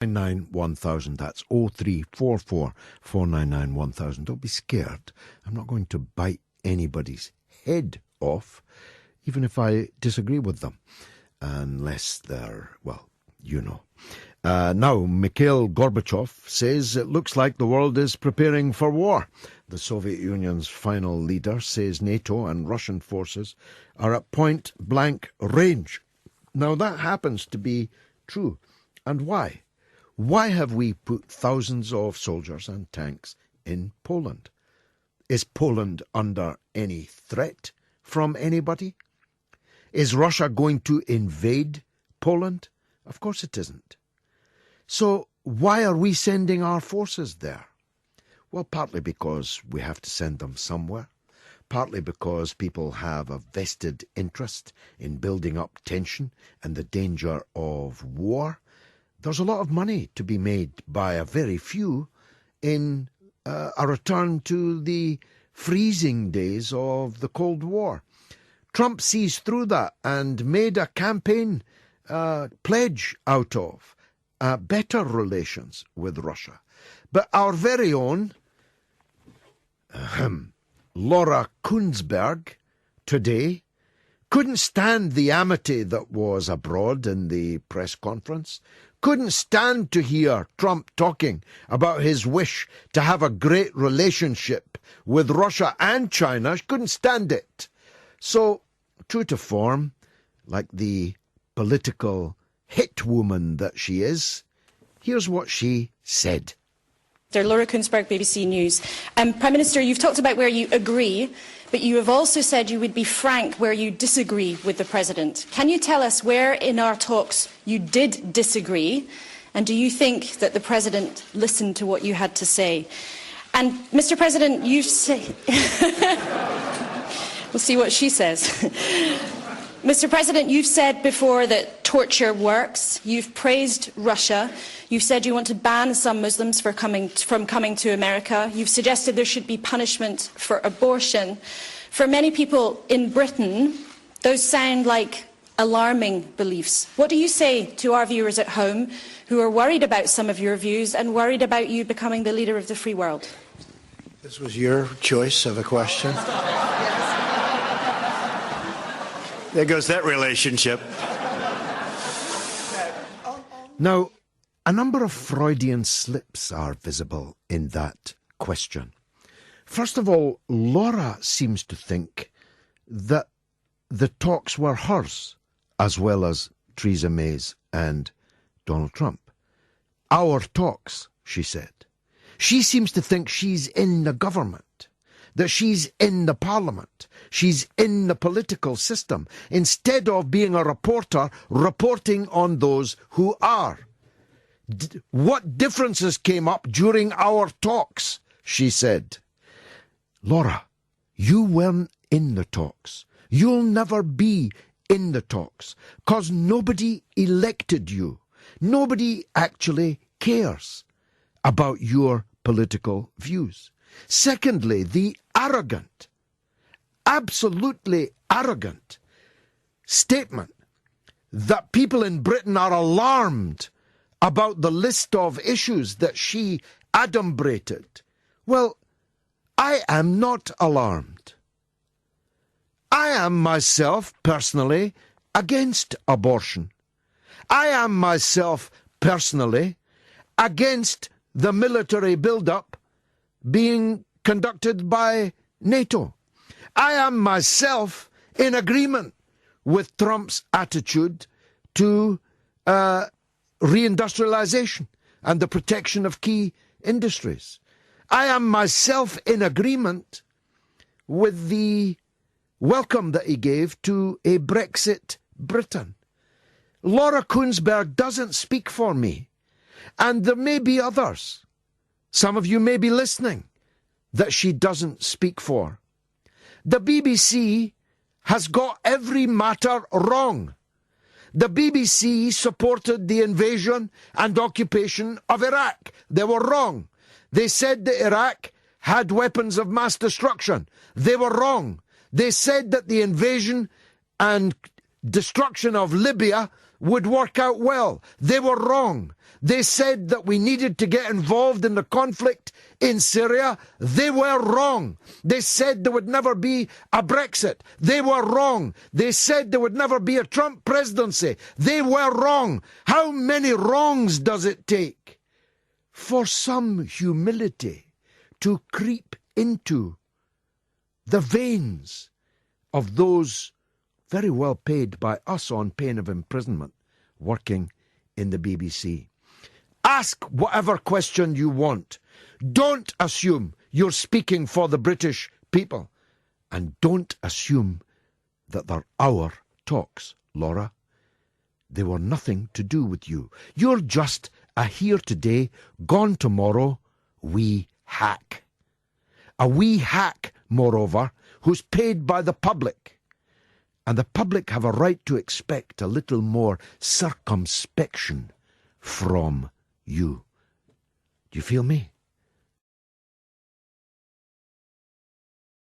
1000. That's 0344 499 1000. Don't be scared. I'm not going to bite anybody's head off, even if I disagree with them, unless they're, well, you know. Now, Mikhail Gorbachev says it looks like the world is preparing for war. The Soviet Union's final leader says NATO and Russian forces are at point-blank range. Now, that happens to be true. And why? Why have we put thousands of soldiers and tanks in Poland? Is Poland under any threat from anybody? Is Russia going to invade Poland? Of course it isn't. So why are we sending our forces there? Well, partly because we have to send them somewhere, partly because people have a vested interest in building up tension and the danger of war. There's a lot of money to be made by a very few in a return to the freezing days of the Cold War. Trump sees through that and made a campaign pledge out of better relations with Russia. But our very own Laura Kuenssberg today couldn't stand the amity that was abroad in the press conference, couldn't stand to hear Trump talking about his wish to have a great relationship with Russia and China. She couldn't stand it. So, true to form, like the political hit woman that she is, here's what she said. Laura Kuenssberg, BBC News. Prime Minister, you've talked about where you agree, but you have also said you would be frank where you disagree with the President. Can you tell us where in our talks you did disagree, and do you think that the President listened to what you had to say? And, Mr. President, you say... We'll see what she says. Mr. President, you've said before that torture works. You've praised Russia. You've said you want to ban some Muslims from coming to America. You've suggested there should be punishment for abortion. For many people in Britain, those sound like alarming beliefs. What do you say to our viewers at home who are worried about some of your views and worried about you becoming the leader of the free world? This was your choice of a question. There goes that relationship. Now, a number of Freudian slips are visible in that question. First of all, Laura seems to think that the talks were hers, as well as Theresa May's and Donald Trump. Our talks, she said. She seems to think she's in the government, that she's in the parliament, she's in the political system, instead of being a reporter reporting on those who are. What differences came up during our talks, she said. Laura, you weren't in the talks. You'll never be in the talks, 'cause nobody elected you. Nobody actually cares about your political views. Secondly, the arrogant, absolutely arrogant statement that people in Britain are alarmed about the list of issues that she adumbrated. Well, I am not alarmed. I am myself personally against abortion. I am myself personally against the military build-up being conducted by NATO. I am myself in agreement with Trump's attitude to reindustrialization and the protection of key industries. I am myself in agreement with the welcome that he gave to a Brexit Britain. Laura Kuenssberg doesn't speak for me. And there may be others, some of you may be listening, that she doesn't speak for. The BBC has got every matter wrong. The BBC supported the invasion and occupation of Iraq. They were wrong. They said that Iraq had weapons of mass destruction. They were wrong. They said that the invasion and destruction of Libya would work out well. They were wrong. They said that we needed to get involved in the conflict in Syria. They were wrong. They said there would never be a Brexit. They were wrong. They said there would never be a Trump presidency. They were wrong. How many wrongs does it take for some humility to creep into the veins of those very well paid by us on pain of imprisonment working in the BBC? Ask whatever question you want. Don't assume you're speaking for the British people. And don't assume that they're our talks, Laura. They were nothing to do with you. You're just a here today, gone tomorrow wee hack. A wee hack, moreover, who's paid by the public. And the public have a right to expect a little more circumspection from you. Do you feel me?